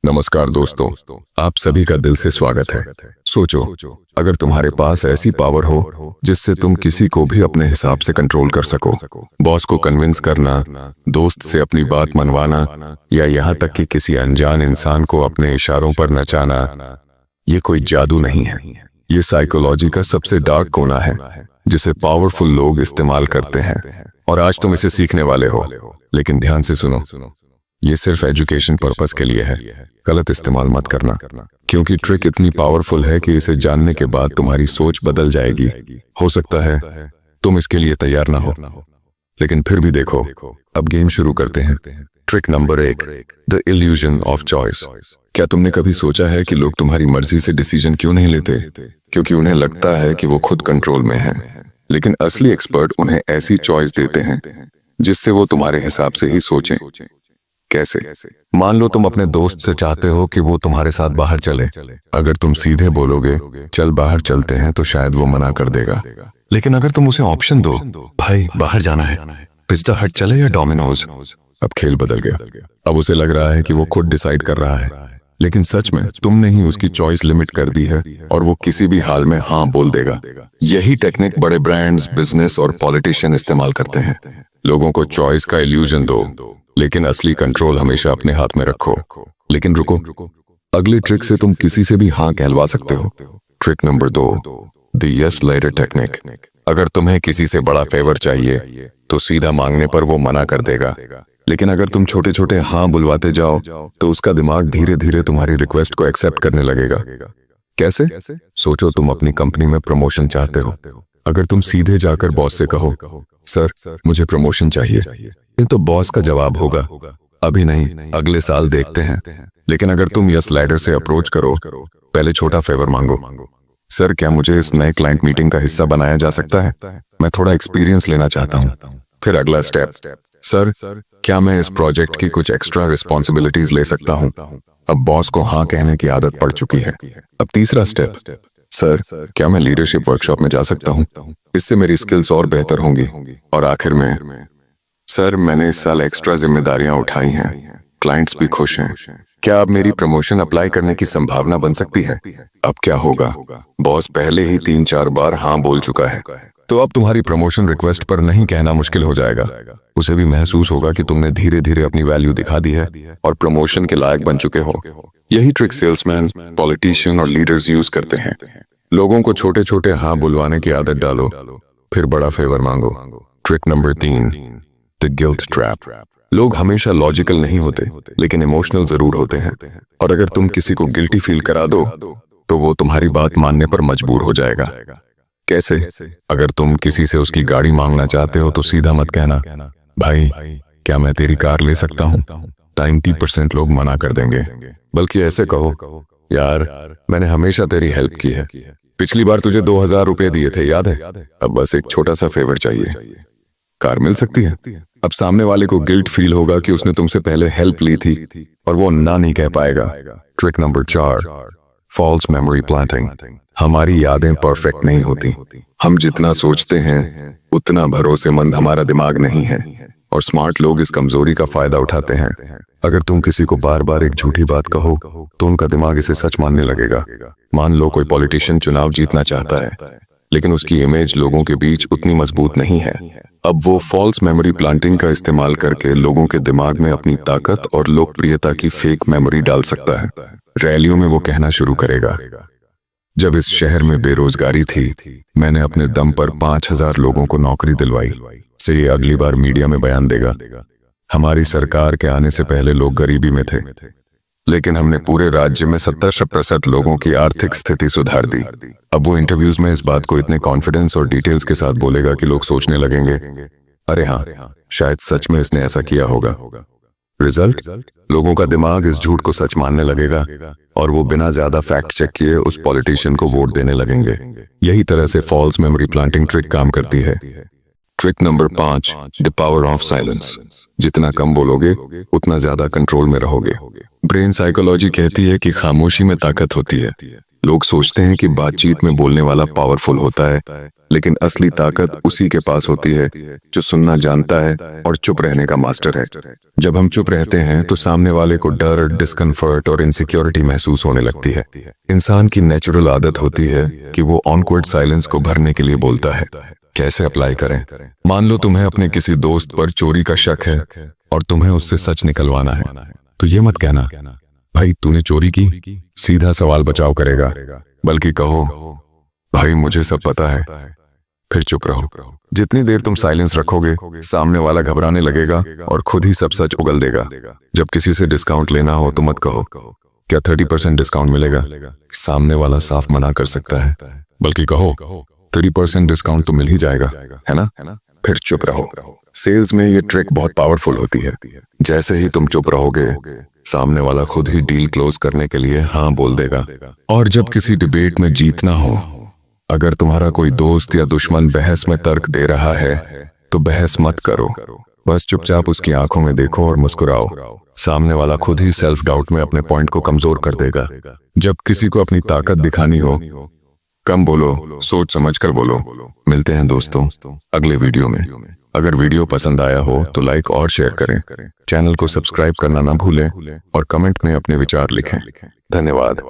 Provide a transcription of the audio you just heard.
नमस्कार दोस्तों, आप सभी का दिल से स्वागत है। सोचो, अगर तुम्हारे पास ऐसी पावर हो जिससे तुम किसी को भी अपने हिसाब से कंट्रोल कर सको, बॉस को कन्विंस करना, दोस्त से अपनी बात मनवाना या यहाँ तक कि किसी अनजान इंसान को अपने इशारों पर नचाना, ये कोई जादू नहीं है। ये साइकोलॉजी का सबसे डार्क कोना है जिसे पावरफुल लोग इस्तेमाल करते हैं और आज तुम इसे सीखने वाले हो। लेकिन ध्यान से सुनो, ये सिर्फ एजुकेशन पर्पस के लिए है। गलत इस्तेमाल मत करना, क्योंकि ट्रिक इतनी पावरफुल है कि इसे जानने के बाद तुम्हारी सोच बदल जाएगी। हो सकता है तुम इसके लिए तैयार ना हो, लेकिन फिर भी देखो, अब गेम शुरू करते हैं। Trick number 1, the illusion of choice. क्या तुमने कभी सोचा है कि लोग तुम्हारी मर्जी से डिसीजन क्यों नहीं लेते? क्योंकि उन्हें लगता है कि वो खुद कंट्रोल में है, लेकिन असली एक्सपर्ट उन्हें ऐसी चॉइस देते हैं जिससे वो तुम्हारे हिसाब से ही सोचें। कैसे? मान लो तुम अपने दोस्त से चाहते हो कि वो तुम्हारे साथ बाहर चले। अगर तुम सीधे बोलोगे चल बाहर चलते हैं, तो शायद वो मना कर देगा। लेकिन अगर तुम उसे ऑप्शन दो, भाई बाहर जाना है, पिज्जा हट चले या डोमिनोज, अब खेल बदल गया। अब उसे लग रहा है कि वो खुद डिसाइड कर रहा है, लेकिन सच में तुमने ही उसकी चॉइस लिमिट कर दी है और वो किसी भी हाल में हाँ बोल देगा। यही टेक्निक बड़े ब्रांड्स, बिजनेस और पॉलिटिशियन इस्तेमाल करते हैं। लोगों को चॉइस का इल्यूजन दो, लेकिन असली कंट्रोल हमेशा अपने हाथ में रखो। लेकिन रुको, अगली ट्रिक से तुम किसी से भी हाँ कहलवा सकते हो। Trick number 2, the yes ladder technique. अगर तुम्हें किसी से बड़ा फेवर चाहिए तो सीधा मांगने पर वो मना कर देगा, लेकिन अगर तुम छोटे छोटे हाँ बुलवाते जाओ तो उसका दिमाग धीरे धीरे तुम्हारी रिक्वेस्ट को एक्सेप्ट करने लगेगा। कैसे? सोचो, तुम अपनी कंपनी में प्रमोशन चाहते हो। अगर तुम सीधे जाकर बॉस से कहो, सर मुझे प्रमोशन चाहिए, तो बॉस का जवाब होगा, अभी नहीं, अगले साल देखते हैं। लेकिन अगर तुम यस लैडर से अप्रोच करो, पहले छोटा फेवर मांगो, सर क्या मुझे इस नए क्लाइंट मीटिंग का हिस्सा बनाया जा सकता है? मैं थोड़ा एक्सपीरियंस लेना चाहता हूँ। फिर अगला स्टेप, सर क्या मैं इस प्रोजेक्ट की कुछ एक्स्ट्रा रिस्पॉन्सिबिलिटीज ले सकता हूँ? अब बॉस को हाँ कहने की आदत पड़ चुकी है। अब तीसरा स्टेप, सर क्या मैं लीडरशिप वर्कशॉप में जा सकता हूँ? इससे मेरी स्किल्स और बेहतर होंगी। और आखिर में, सर मैंने इस साल एक्स्ट्रा जिम्मेदारियां उठाई हैं, क्लाइंट्स भी खुश हैं, क्या अब मेरी प्रमोशन अप्लाई करने की संभावना बन सकती है? अब क्या होगा? बॉस पहले ही 3-4 बार हाँ बोल चुका है, तो अब तुम्हारी प्रमोशन रिक्वेस्ट पर नहीं कहना मुश्किल हो जाएगा। उसे भी महसूस होगा कि तुमने धीरे धीरे अपनी वैल्यू दिखा दी है और प्रमोशन के लायक बन चुके हो। यही ट्रिक सेल्समैन, पॉलिटिशियन और लीडर्स यूज करते हैं। लोगों को छोटे छोटे हाँ बुलवाने की आदत डालो, फिर बड़ा फेवर मांगो। Trick number 3, the guilt trap. लोग हमेशा लॉजिकल नहीं होते, लेकिन इमोशनल जरूर होते हैं। और अगर तुम किसी को गिल्टी फील करा दो तो वो तुम्हारी बात मानने पर मजबूर हो जाएगा। कैसे? अगर तुम किसी से उसकी गाड़ी मांगना चाहते हो तो सीधा मत कहना, भाई क्या मैं तेरी कार ले सकता हूँ? 90% लोग मना कर देंगे। बल्कि ऐसे कहो, यार मैंने हमेशा तेरी हेल्प की है, पिछली बार तुझे 2000 रुपये दिए थे, याद है? अब बस एक छोटा सा फेवर चाहिए, कार मिल सकती है। अब सामने वाले को गिल्ट फील होगा कि उसने तुमसे पहले हेल्प ली थी और वो ना नहीं कह पाएगा। Trick number 4, false memory planting. हमारी यादें परफेक्ट नहीं होती। हम जितना सोचते हैं उतना भरोसेमंद हमारा दिमाग नहीं है, और स्मार्ट लोग इस कमजोरी का फायदा उठाते हैं। अगर तुम किसी को बार बार एक झूठी बात कहो तो उनका दिमाग इसे सच मानने लगेगा। मान लो कोई पॉलिटिशियन चुनाव जीतना चाहता है, लेकिन उसकी इमेज लोगों के बीच उतनी मजबूत नहीं है। अब वो फॉल्स मेमोरी प्लांटिंग का इस्तेमाल करके लोगों के दिमाग में अपनी ताकत और लोकप्रियता की फेक मेमोरी डाल सकता है। रैलियों में वो कहना शुरू करेगा, जब इस शहर में बेरोजगारी थी मैंने अपने दम पर 5000 लोगों को नौकरी दिलवाई। से ये अगली बार मीडिया में बयान देगा, हमारी सरकार के आने से पहले लोग गरीबी में थे, लेकिन हमने पूरे राज्य में 70% लोगों की आर्थिक स्थिति सुधार दी। अब वो इंटरव्यूज में इस बात को इतने कॉन्फिडेंस और डिटेल्स के साथ बोलेगा कि लोग सोचने लगेंगे, अरे हाँ शायद सच में इसने ऐसा किया होगा। रिजल्ट, लोगों का दिमाग इस झूठ को सच मानने लगेगा और वो बिना ज्यादा फैक्ट चेक किए उस पॉलिटिशियन को वोट देने लगेंगे। यही तरह से फॉल्स मेमोरी प्लांटिंग ट्रिक काम करती है। Trick number 5, the power of silence. जितना कम बोलोगे उतना ज्यादा कंट्रोल में रहोगे। ब्रेन साइकोलॉजी कहती है कि खामोशी में ताकत होती है। लोग सोचते हैं कि बातचीत में बोलने वाला पावरफुल होता है, लेकिन असली ताकत उसी के पास होती है जो सुनना जानता है और चुप रहने का मास्टर है। जब हम चुप रहते हैं तो सामने वाले को डर, डिस्कम्फर्ट और इनसिक्योरिटी महसूस होने लगती है। इंसान की नेचुरल आदत होती है कि वो ऑनवर्ड साइलेंस को भरने के लिए बोलता है। कैसे अप्लाई करें? मान लो तुम्हें अपने किसी दोस्त पर चोरी का शक है और तुम्हें उससे सच निकलवाना है, तो ये मत कहना भाई तूने चोरी की, सीधा सवाल बचाव करेगा, बल्कि कहो भाई मुझे सब पता है। फिर चुप रहो। जितनी देर तुम साइलेंस रखोगे, सामने वाला घबराने लगेगा और खुद ही सब सच उगल देगा। जब किसी से डिस्काउंट लेना हो तो मत कहो क्या 30% डिस्काउंट मिलेगा, सामने वाला साफ मना कर सकता है, बल्कि कहो 30% डिस्काउंट तो मिल ही जाएगा, है ना? फिर चुप रहो। सेल्स में ये ट्रिक बहुत पावरफुल होती है। जैसे ही तुम चुप रहोगे, सामने वाला खुद ही डील क्लोज करने के लिए हाँ बोल देगा। और जब किसी डिबेट में जीतना हो, अगर तुम्हारा कोई दोस्त या दुश्मन बहस में तर्क दे रहा है तो बहस मत करो, बस चुपचाप उसकी आंखों में देखो और मुस्कुराओ। सामने वाला खुद ही सेल्फ डाउट में अपने पॉइंट को कमजोर कर देगा। जब किसी को अपनी ताकत दिखानी हो, कम बोलो, सोच समझ कर बोलो। मिलते हैं दोस्तों अगले वीडियो में। अगर वीडियो पसंद आया हो तो लाइक और शेयर करें, चैनल को सब्सक्राइब करना ना भूलें और कमेंट में अपने विचार लिखें। धन्यवाद।